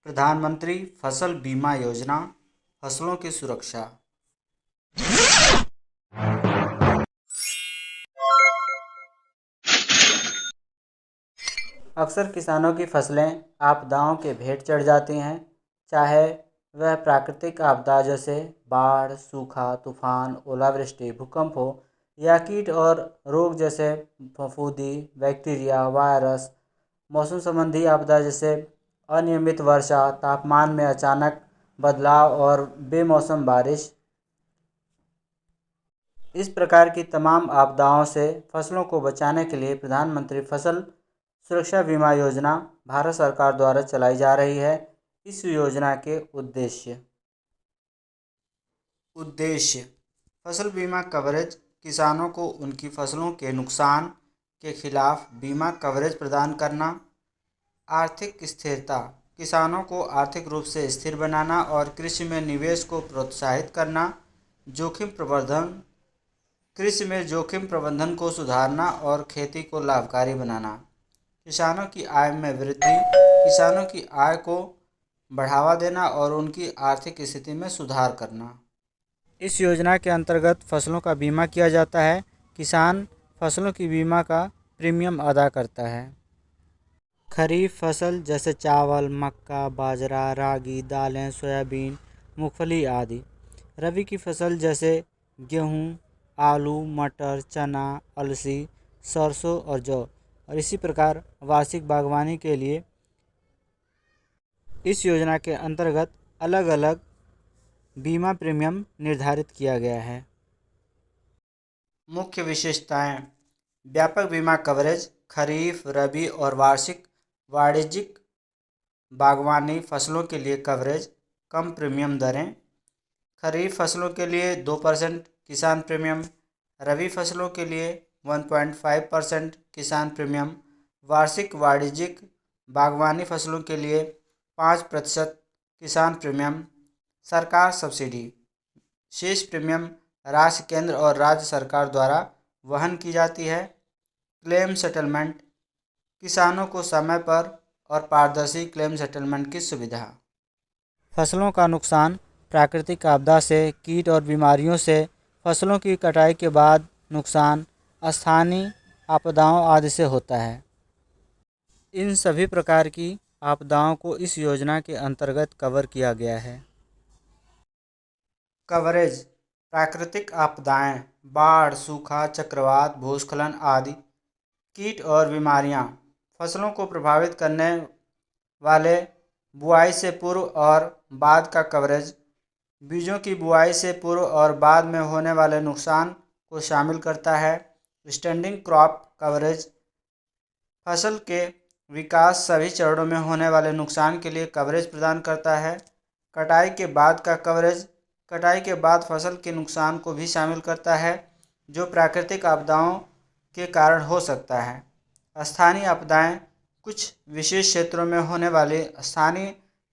प्रधानमंत्री फसल बीमा योजना, फसलों की सुरक्षा। अक्सर किसानों की फसलें आपदाओं के भेंट चढ़ जाती हैं, चाहे वह प्राकृतिक आपदा जैसे बाढ़, सूखा, तूफान, ओलावृष्टि, भूकंप हो या कीट और रोग जैसे फफूंदी, बैक्टीरिया, वायरस। मौसम संबंधी आपदा जैसे अनियमित वर्षा, तापमान में अचानक बदलाव और बेमौसम बारिश। इस प्रकार की तमाम आपदाओं से फसलों को बचाने के लिए प्रधानमंत्री फसल सुरक्षा बीमा योजना भारत सरकार द्वारा चलाई जा रही है। इस योजना के उद्देश्य फसल बीमा कवरेज, किसानों को उनकी फसलों के नुकसान के खिलाफ बीमा कवरेज प्रदान करना। आर्थिक स्थिरता, किसानों को आर्थिक रूप से स्थिर बनाना और कृषि में निवेश को प्रोत्साहित करना। जोखिम प्रबंधन, कृषि में जोखिम प्रबंधन को सुधारना और खेती को लाभकारी बनाना। किसानों की आय में वृद्धि, किसानों की आय को बढ़ावा देना और उनकी आर्थिक स्थिति में सुधार करना। इस योजना के अंतर्गत फसलों का बीमा किया जाता है। किसान फसलों की बीमा का प्रीमियम अदा करता है। खरीफ फसल जैसे चावल, मक्का, बाजरा, रागी, दालें, सोयाबीन, मूंगफली आदि। रबी की फसल जैसे गेहूँ, आलू, मटर, चना, अलसी, सरसों और जौ। और इसी प्रकार वार्षिक बागवानी के लिए इस योजना के अंतर्गत अलग अलग बीमा प्रीमियम निर्धारित किया गया है। मुख्य विशेषताएं: व्यापक बीमा कवरेज, खरीफ, रबी और वाणिज्यिक बागवानी फसलों के लिए कवरेज, कम प्रीमियम दरें। खरीफ फसलों के लिए 2% किसान प्रीमियम, रबी फसलों के लिए 1.5% किसान प्रीमियम, वाणिज्यिक बागवानी फसलों के लिए 5% किसान प्रीमियम। सरकार सब्सिडी, शेष प्रीमियम राशि केंद्र और राज्य सरकार द्वारा वहन की जाती है। क्लेम सेटलमेंट, किसानों को समय पर और पारदर्शी क्लेम सेटलमेंट की सुविधा। फसलों का नुकसान प्राकृतिक आपदा से, कीट और बीमारियों से, फसलों की कटाई के बाद नुकसान स्थानीय आपदाओं आदि से होता है। इन सभी प्रकार की आपदाओं को इस योजना के अंतर्गत कवर किया गया है। कवरेज: प्राकृतिक आपदाएं, बाढ़, सूखा, चक्रवात, भूस्खलन आदि। कीट और बीमारियां, फसलों को प्रभावित करने वाले बुआई से पूर्व और बाद का कवरेज बीजों की बुआई से पूर्व और बाद में होने वाले नुकसान को शामिल करता है। स्टैंडिंग क्रॉप कवरेज, फसल के विकास सभी चरणों में होने वाले नुकसान के लिए कवरेज प्रदान करता है। कटाई के बाद का कवरेज, कटाई के बाद फसल के नुकसान को भी शामिल करता है जो प्राकृतिक आपदाओं के कारण हो सकता है। स्थानीय आपदाएं, कुछ विशेष क्षेत्रों में होने वाली स्थानीय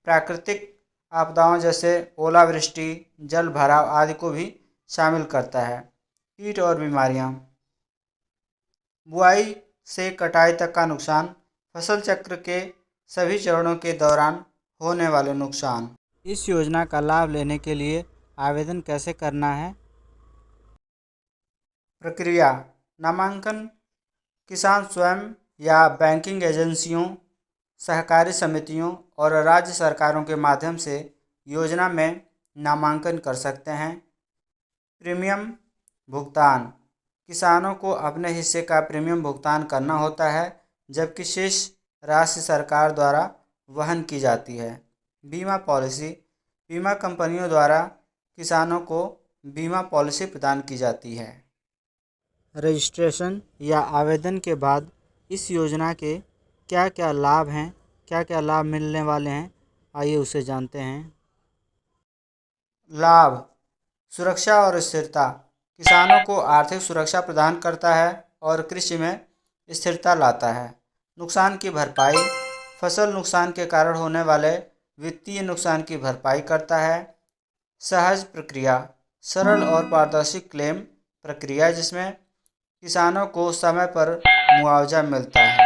प्राकृतिक आपदाओं जैसे ओलावृष्टि, जल भराव आदि को भी शामिल करता है। कीट और बीमारियां, बुआई से कटाई तक का नुकसान, फसल चक्र के सभी चरणों के दौरान होने वाले नुकसान। इस योजना का लाभ लेने के लिए आवेदन कैसे करना है? प्रक्रिया: नामांकन किसान स्वयं या बैंकिंग एजेंसियों, सहकारी समितियों और राज्य सरकारों के माध्यम से योजना में नामांकन कर सकते हैं। प्रीमियम भुगतान: किसानों को अपने हिस्से का प्रीमियम भुगतान करना होता है, जबकि शेष राशि सरकार द्वारा वहन की जाती है। बीमा पॉलिसी: बीमा कंपनियों द्वारा किसानों को बीमा पॉलिसी प्रदान की जाती है। रजिस्ट्रेशन या आवेदन के बाद इस योजना के क्या क्या लाभ हैं, क्या क्या लाभ मिलने वाले हैं, आइए उसे जानते हैं। लाभ: सुरक्षा और स्थिरता, किसानों को आर्थिक सुरक्षा प्रदान करता है और कृषि में स्थिरता लाता है। नुकसान की भरपाई, फसल नुकसान के कारण होने वाले वित्तीय नुकसान की भरपाई करता है। सहज प्रक्रिया, सरल और पारदर्शी क्लेम प्रक्रिया जिसमें किसानों को समय पर मुआवजा मिलता है।